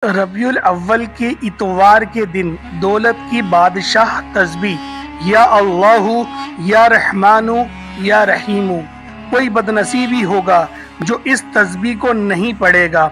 रबीउल अव्वल के इतवार के दिन दौलत की बादशाह तस्बीह या अल्लाहु या रहमानु या रहीमु। कोई बदनसीबी होगा जो इस तस्बीह को नहीं पढ़ेगा।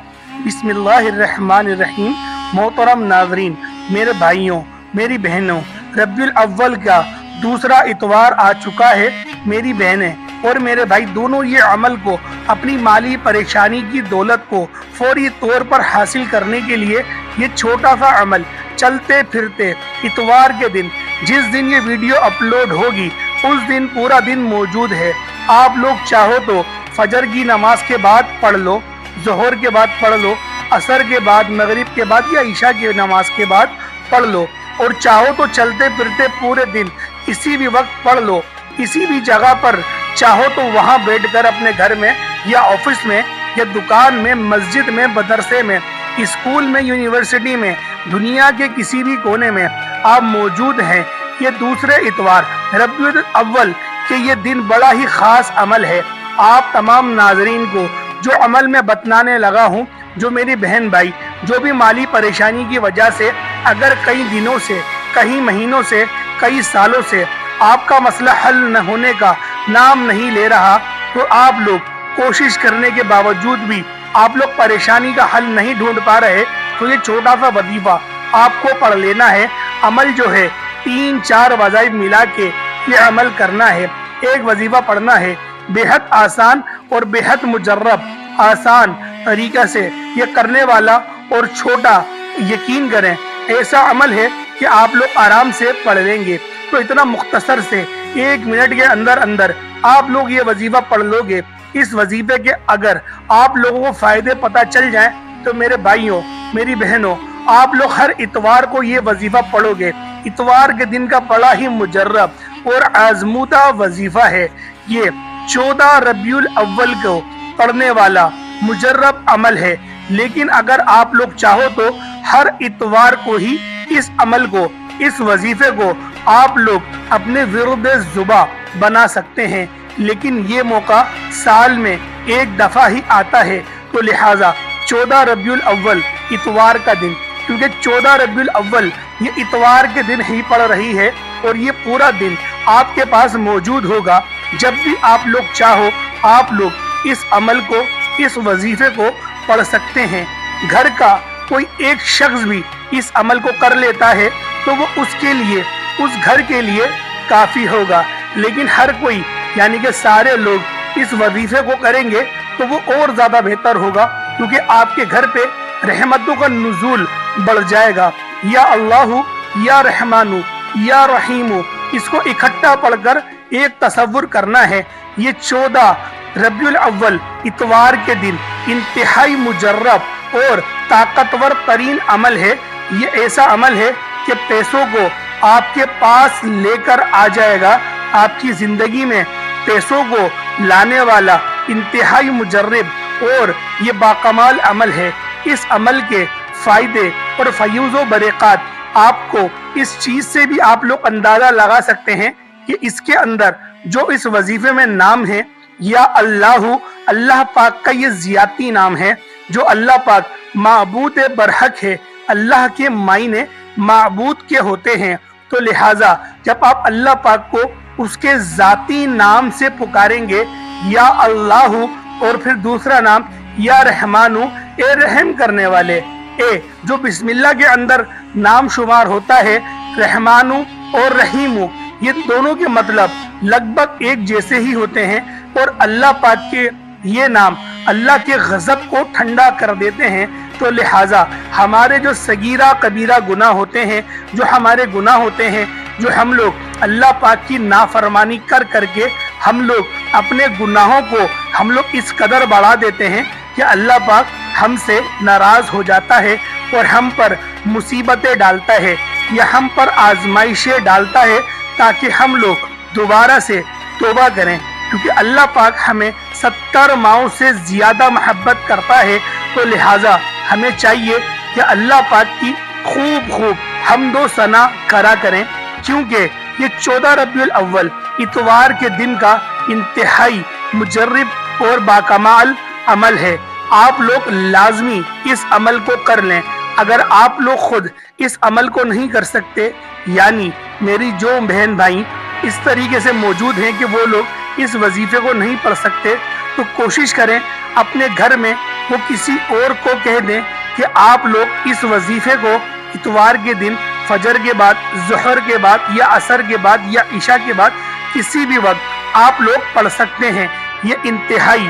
बिस्मिल्लाहिर्रहमानिर्रहीम। मोहतरम नाज़रीन, मेरे भाइयों, मेरी बहनों, रबीउल अव्वल का दूसरा इतवार आ चुका है। मेरी बहनें और मेरे भाई दोनों ये अमल को, अपनी माली परेशानी की दौलत को फौरी तौर पर हासिल करने के लिए ये छोटा सा अमल चलते फिरते इतवार के दिन, जिस दिन ये वीडियो अपलोड होगी उस दिन पूरा दिन मौजूद है। आप लोग चाहो तो फजर की नमाज के बाद पढ़ लो, जोहर के बाद पढ़ लो, असर के बाद, मगरिब के बाद या ईशा की नमाज के बाद पढ़ लो, और चाहो तो चलते फिरते पूरे दिन किसी भी वक्त पढ़ लो। किसी भी जगह पर चाहो तो वहां बैठकर अपने घर में या ऑफिस में या दुकान में, मस्जिद में, मदरसे में, स्कूल में, यूनिवर्सिटी में, दुनिया के किसी भी कोने में आप मौजूद हैं। ये दूसरे इतवार रबीउल अव्वल के ये दिन बड़ा ही खास अमल है। आप तमाम नाजरीन को जो अमल में बतलाने लगा हूँ, जो मेरी बहन भाई जो भी माली परेशानी की वजह से अगर कई दिनों से, कई महीनों से, कई सालों से आपका मसला हल न होने का नाम नहीं ले रहा, तो आप लोग कोशिश करने के बावजूद भी आप लोग परेशानी का हल नहीं ढूंढ पा रहे, तो ये छोटा सा वजीफा आपको पढ़ लेना है। अमल जो है 3-4 वज़ाइफ मिला के ये अमल करना है। एक वजीफा पढ़ना है, बेहद आसान और बेहद मुजर्रब, आसान तरीका से ये करने वाला और छोटा, यकीन करें ऐसा अमल है कि आप लोग आराम से पढ़ लेंगे। तो इतना मुख्तसर से 1 मिनट के अंदर अंदर आप लोग ये वजीफा पढ़ लोगे। इस वजीफे के अगर आप लोगों को फायदे पता चल जाएं, तो मेरे भाइयों, मेरी बहनों, आप लोग हर इतवार को ये वजीफा पढ़ोगे। इतवार के दिन का बड़ा ही मुजर्रब और आजमूदा वजीफा है। ये 14 रबीउल अव्वल को पढ़ने वाला मुजर्रब अमल है। लेकिन अगर आप लोग चाहो तो हर इतवार को ही इस अमल को, इस वजीफे को आप लोग अपने विरुद्ध जुबा बना सकते हैं। लेकिन ये मौका साल में एक दफा ही आता है, तो लिहाजा 14 रबीउल अव्वल इतवार का दिन, क्योंकि 14 रबीउल अव्वल ये इतवार के दिन ही पड़ रही है और ये पूरा दिन आपके पास मौजूद होगा। जब भी आप लोग चाहो आप लोग इस अमल को, इस वजीफे को पढ़ सकते हैं। घर का कोई एक शख्स भी इस अमल को कर लेता है तो वो उसके लिए, उस घर के लिए काफी होगा। लेकिन हर कोई, यानी कि सारे लोग इस वजीफे को करेंगे तो वो और ज्यादा बेहतर होगा, क्योंकि आपके घर पे रहमतों का नुज़ूल बढ़ जाएगा। या अल्लाहु या रहमानु या रहीमु, इसको इकट्ठा पढ़कर एक तसव्वुर करना है। ये 14 रबीउल अव्वल इतवार के दिन इंतहाई मुजर्रब और ताकतवर तरीन अमल है। ये ऐसा अमल है कि पैसों को आपके पास लेकर आ जाएगा। आपकी जिंदगी में पैसों को लाने वाला इंतहाई मुजर्रब और ये बाकमाल अमल है। इस अमल के फायदे और फयूज़ व बरक़ात आपको इस चीज से भी आप लोग अंदाजा लगा सकते हैं कि इसके अंदर जो इस वजीफे में नाम है या अल्लाहु, अल्लाह पाक का ये ज़ियाती नाम है। जो अल्लाह पाक माबूद बरहक है, अल्लाह के मायने माबूद के होते हैं। तो लिहाजा जब आप अल्लाह पाक को उसके ज़ाती नाम से पुकारेंगे, या अल्लाहु, और फिर दूसरा नाम या रहमानु, ए रहम करने वाले, ए जो बिस्मिल्लाह के अंदर नाम शुमार होता है, रहमानु और रहीमु, ये दोनों के मतलब लगभग एक जैसे ही होते हैं। और अल्लाह पाक के ये नाम अल्लाह के गज़ब को ठंडा कर देते हैं। तो लिहाजा हमारे जो सगीरा कबीरा गुनाह होते हैं, जो हमारे गुनाह होते हैं, जो हम लोग अल्लाह पाक की नाफरमानी कर करके हम लोग अपने गुनाहों को हम लोग इस कदर बढ़ा देते हैं कि अल्लाह पाक हमसे नाराज हो जाता है और हम पर मुसीबतें डालता है या हम पर आजमाइशें डालता है, ताकि हम लोग दोबारा से तौबा करें। क्योंकि अल्लाह पाक हमें 70 माओं से ज्यादा मोहब्बत करता है। तो लिहाजा हमें चाहिए कि अल्लाह पाक की खूब हम्दो सना करा करें, क्योंकि ये 14 रबीउल अव्वल इतवार के दिन का इंतहाई मुजर्रब और बाकमाल अमल है। आप लोग लाजमी इस अमल को कर लें। अगर आप लोग खुद इस अमल को नहीं कर सकते, यानी मेरी जो बहन भाई इस तरीके से मौजूद हैं कि वो लोग इस वजीफे को नहीं पढ़ सकते, तो कोशिश करें अपने घर में वो किसी और को कह दें कि आप लोग इस वजीफे को इतवार के दिन फजर के बाद, ज़ोहर के बाद या असर के बाद या इशा के बाद किसी भी वक्त आप लोग पढ़ सकते हैं। ये इंतहाई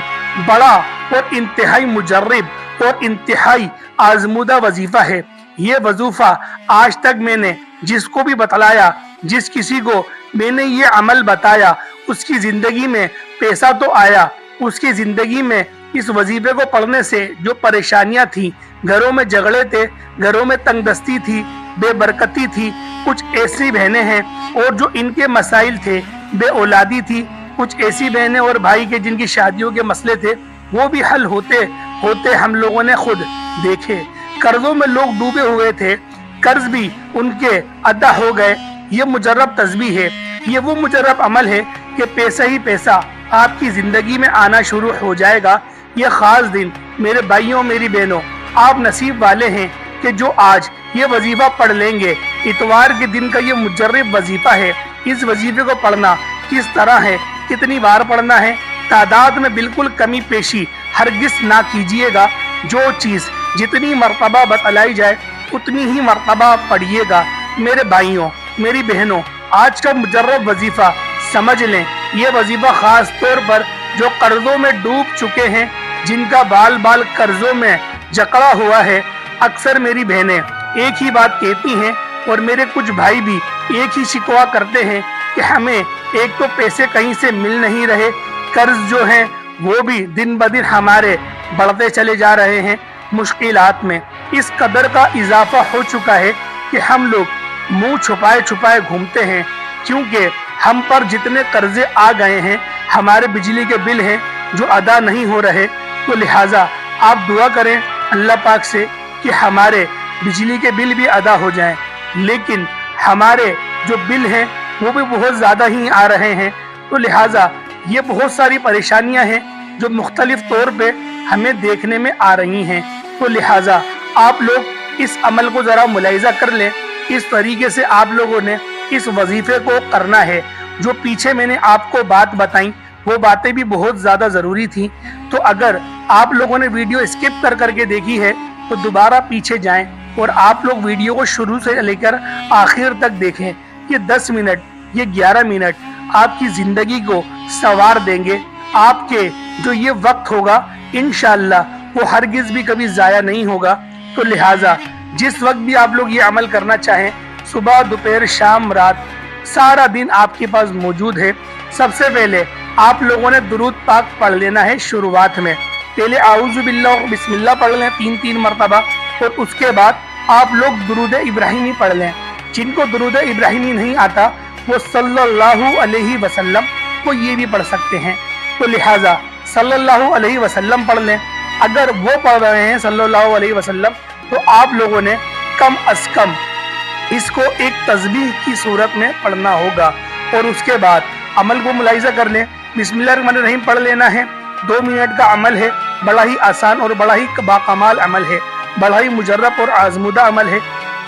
बड़ा और इंतहाई मुजर्रब और इंतहाई आजमूदा वजीफा है। ये वजीफा आज तक मैंने जिसको भी बतलाया, जिस किसी को मैंने ये अमल बताया, उसकी जिंदगी में पैसा तो आया, उसकी जिंदगी में इस वजीफे को पढ़ने से जो परेशानियां थी, घरों में झगड़े थे, घरों में तंगदस्ती थी, बेबरकती थी, कुछ ऐसी बहनें हैं और जो इनके मसाइल थे, बे औलादी थी, कुछ ऐसी बहनें और भाई के जिनकी शादियों के मसले थे, वो भी हल होते होते हम लोगों ने खुद देखे। कर्जों में लोग डूबे हुए थे, कर्ज भी उनके अदा हो गए। ये मुजर्रब तस्बीह है, ये वो मुजर्रब अमल है कि पैसा ही पैसा आपकी जिंदगी में आना शुरू हो जाएगा। ये खास दिन मेरे भाइयों, मेरी बहनों, आप नसीब वाले हैं कि जो आज ये वजीफा पढ़ लेंगे। इतवार के दिन का ये मुजर्रब वजीफा है। इस वजीफे को पढ़ना किस तरह है, कितनी बार पढ़ना है, तादाद में बिल्कुल कमी पेशी हरगिज ना कीजिएगा। जो चीज़ जितनी मर्तबा बतलाई जाए उतनी ही मर्तबा पढ़िएगा। मेरे भाइयों, मेरी बहनों, आज का मुजर्रब वजीफा समझ लें। ये वजीफा खास तौर पर जो कर्जों में डूब चुके हैं, जिनका बाल बाल कर्जों में जकड़ा हुआ है, अक्सर मेरी बहनें एक ही बात कहती हैं और मेरे कुछ भाई भी एक ही शिकवा करते हैं कि हमें एक तो पैसे कहीं से मिल नहीं रहे, कर्ज जो हैं वो भी दिन ब दिन हमारे बढ़ते चले जा रहे हैं। मुश्किलात में इस कदर का इजाफा हो चुका है कि हम लोग मुंह छुपाए छुपाए घूमते हैं, क्योंकि हम पर जितने कर्जे आ गए हैं, हमारे बिजली के बिल हैं जो अदा नहीं हो रहे। तो लिहाजा आप दुआ करें अल्लाह पाक से कि हमारे बिजली के बिल भी अदा हो जाएं, लेकिन हमारे जो बिल हैं वो भी बहुत ज़्यादा ही आ रहे हैं। तो लिहाजा ये बहुत सारी परेशानियां हैं जो मुख्तलिफ तौर पे हमें देखने में आ रही हैं। तो लिहाजा आप लोग इस अमल को ज़रा मुलाहिजा कर लें। इस तरीके से आप लोगों ने इस वजीफे को करना है। जो पीछे मैंने आपको बात बताई वो बातें भी बहुत ज़्यादा ज़रूरी थी। तो अगर आप लोगों ने वीडियो स्किप कर करके देखी है तो दोबारा पीछे जाएं और आप लोग वीडियो को शुरू से लेकर आखिर तक देखें। ये 10 मिनट, ये 11 मिनट आपकी ज़िंदगी को संवार देंगे। आपके जो ये वक्त होगा इंशाअल्लाह वो हरगिज़ भी कभी ज़ाया नहीं होगा। तो लिहाजा जिस वक्त भी आप लोग ये अमल करना चाहें, सुबह, दोपहर, शाम, रात, सारा दिन आपके पास मौजूद है। सबसे पहले आप लोगों ने दुरूद पाक पढ़ लेना है। शुरुआत में पहले आऊज़ु बिल्लाह और बिस्मिल्लाह पढ़ लें 3-3 मरतबा, और उसके बाद आप लोग दुरूद इब्राहिमी पढ़ लें। जिनको दुरूद इब्राहिमी नहीं आता वो सल्लल्लाहु अलैहि वसल्लम को ये भी पढ़ सकते हैं। तो लिहाजा सल्लल्लाहु अलैहि वसल्लम पढ़ लें। अगर वो पढ़ रहे हैं सल्लल्लाहु अलैहि वसल्लम, तो आप लोगों ने कम अज कम इसको एक तस्बीह की सूरत में पढ़ना होगा। और उसके बाद अमल को मुलाहिजा कर लें। बिस्मिल्लाहिर्रहमानिर्रहीम पढ़ लेना है। 2 मिनट का अमल है, बड़ा ही आसान और बड़ा ही बाकमाल अमल है, बड़ा ही मुजर्रब और आजमूदा अमल है।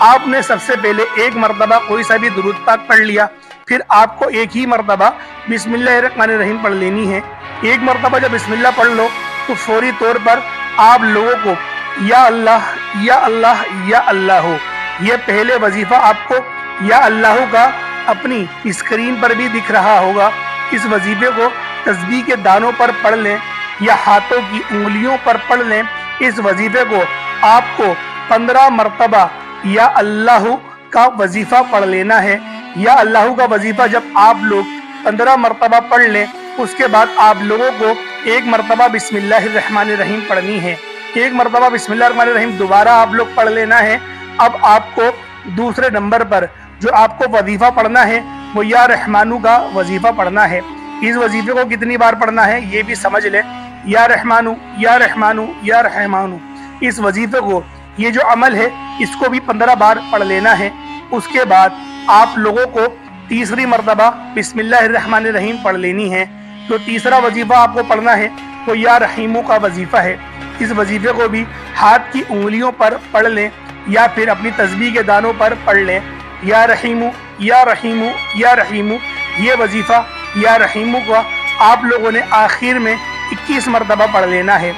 आपने सबसे पहले एक मरतबा कोई सा भी दुरूद पाक पढ़ लिया, फिर आपको एक ही मरतबा बिस्मिल्लाहिर्रहमानिर्रहीम पढ़ लेनी है। एक मरतबा जब बिस्मिल्लाह पढ़ लो तो फौरी तौर पर आप लोगों को या अल्लाह या अल्लाह या अल्लाह हो, ये पहले वजीफा आपको या अल्लाह का अपनी स्क्रीन पर भी दिख रहा होगा। इस वजीफे को तस्बीह के दानों पर पढ़ लें या हाथों की उंगलियों पर पढ़ लें। इस वजीफे को आपको 15 मरतबा या अल्लाह का वजीफा पढ़ लेना है। या अल्लाह का वजीफा जब आप लोग 15 मरतबा पढ़ लें, उसके बाद आप लोगों को एक मरतबा बिस्मिल्लाहिर्रहमानिर्रहीम पढ़नी है। एक मरतबा बिस्मिल्लाहिर्रहमानिर्रहीम दोबारा आप लोग पढ़ लेना है। अब आपको दूसरे नंबर पर जो आपको वजीफा पढ़ना है वो या रहमानू का वजीफा पढ़ना है। इस वजीफे को कितनी बार पढ़ना है ये भी समझ लें। या रहमानू या रहमानू या रहमानू, इस वजीफे को, ये जो अमल है इसको भी 15 बार पढ़ लेना है। उसके बाद आप लोगों को तीसरी मरतबा बिस्मिल्लाहिर्रहमानिर्रहीम पढ़ लेनी है। जो तीसरा वजीफा आपको पढ़ना है वो या रहीमू का वजीफा है। इस वजीफे को भी हाथ की उंगलियों पर पढ़ लें یا پھر اپنی تسبیح کے دانوں پر پڑھ لیں یا رحیمو یا رحیمو یا رحیمو۔ یہ وظیفہ یا رحیمو کو آپ لوگوں نے آخر میں 21 مرتبہ پڑھ لینا ہے۔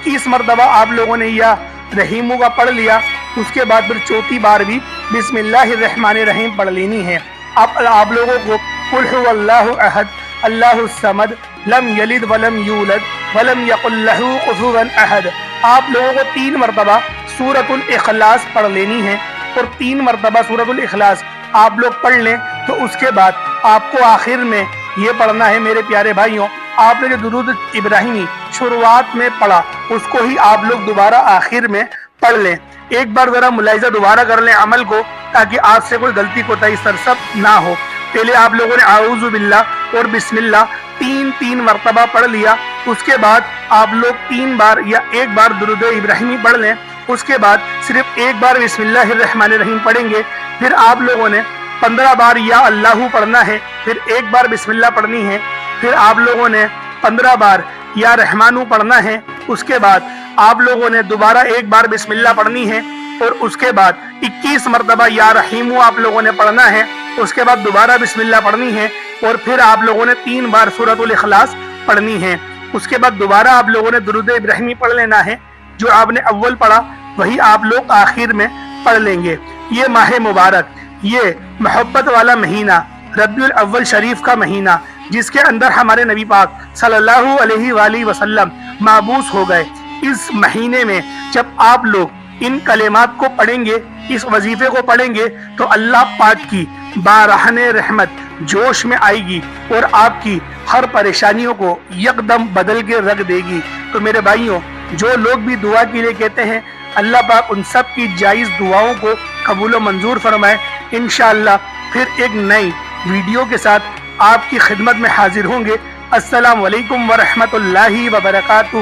21 مرتبہ آپ لوگوں نے یا رحیمو کا پڑھ لیا، اس کے بعد پھر چوتھی بار بھی بسم اللہ الرحمن الرحیم پڑھ لینی ہے۔ اب آپ لوگوں کو قل هو اللہ احد اللہ الصمد لم یلد ولم یولد ولم یکن لہ کفوا احد، آپ لوگوں کو 3 مرتبہ سورۃ الاخلاص پڑھ لینی ہے، اور 3 مرتبہ سورۃ الاخلاص آپ لوگ پڑھ لیں تو اس کے بعد آپ کو آخر میں یہ پڑھنا ہے میرے پیارے بھائیوں، آپ نے جو درود ابراہیمی شروعات میں پڑھا اس کو ہی آپ لوگ دوبارہ آخر میں پڑھ لیں۔ ایک بار ذرا ملاحظہ دوبارہ کر لیں عمل کو، تاکہ آپ سے کوئی غلطی کوتاہی سرزد نہ ہو۔ پہلے آپ لوگوں نے اعوذ باللہ اور بسم اللہ 3 مرتبہ پڑھ لیا، اس کے بعد آپ لوگ 3 بار یا 1 بار درود ابراہیمی پڑھ لیں، اس کے بعد صرف 1 بار بسم اللہ الرحمن الرحیم پڑھیں گے۔ پھر آپ لوگوں نے 15 بار یا اللہ پڑھنا ہے، پھر 1 بار بسم اللہ پڑھنی ہے، پھر آپ لوگوں نے 15 بار یا رحمانو پڑھنا ہے، اس کے بعد آپ لوگوں نے دوبارہ 1 بار بسم اللہ پڑھنی ہے، اور اس کے بعد 21 مرتبہ یا رحیمو آپ لوگوں نے پڑھنا ہے، اس کے بعد دوبارہ بسم اللہ پڑھنی ہے، اور پھر آپ لوگوں نے 3 بار سورۃ الاخلاص پڑھنی ہے۔ اس کے بعد دوبارہ آپ لوگوں نے درود ابراہیمی پڑھ لینا ہے، جو آپ نے اول پڑھا وہی آپ لوگ آخر میں پڑھ لیں گے۔ یہ ماہ مبارک، یہ محبت والا مہینہ، ربیع الاول شریف کا مہینہ، جس کے اندر ہمارے نبی پاک صلی اللہ علیہ وآلہ وسلم مابعوث ہو گئے، اس مہینے میں جب آپ لوگ ان کلمات کو پڑھیں گے، اس وظیفے کو پڑھیں گے، تو اللہ پاک کی بارہن رحمت جوش میں آئے گی اور آپ کی ہر پریشانیوں کو یکدم بدل کے رکھ دے گی۔ تو میرے بھائیوں، جو لوگ بھی دعا کے لیے کہتے ہیں، اللہ پاک ان سب کی جائز دعاؤں کو قبول و منظور فرمائے۔ انشاءاللہ پھر ایک نئی ویڈیو کے ساتھ آپ کی خدمت میں حاضر ہوں گے۔ السلام علیکم ورحمۃ اللہ وبرکاتہ۔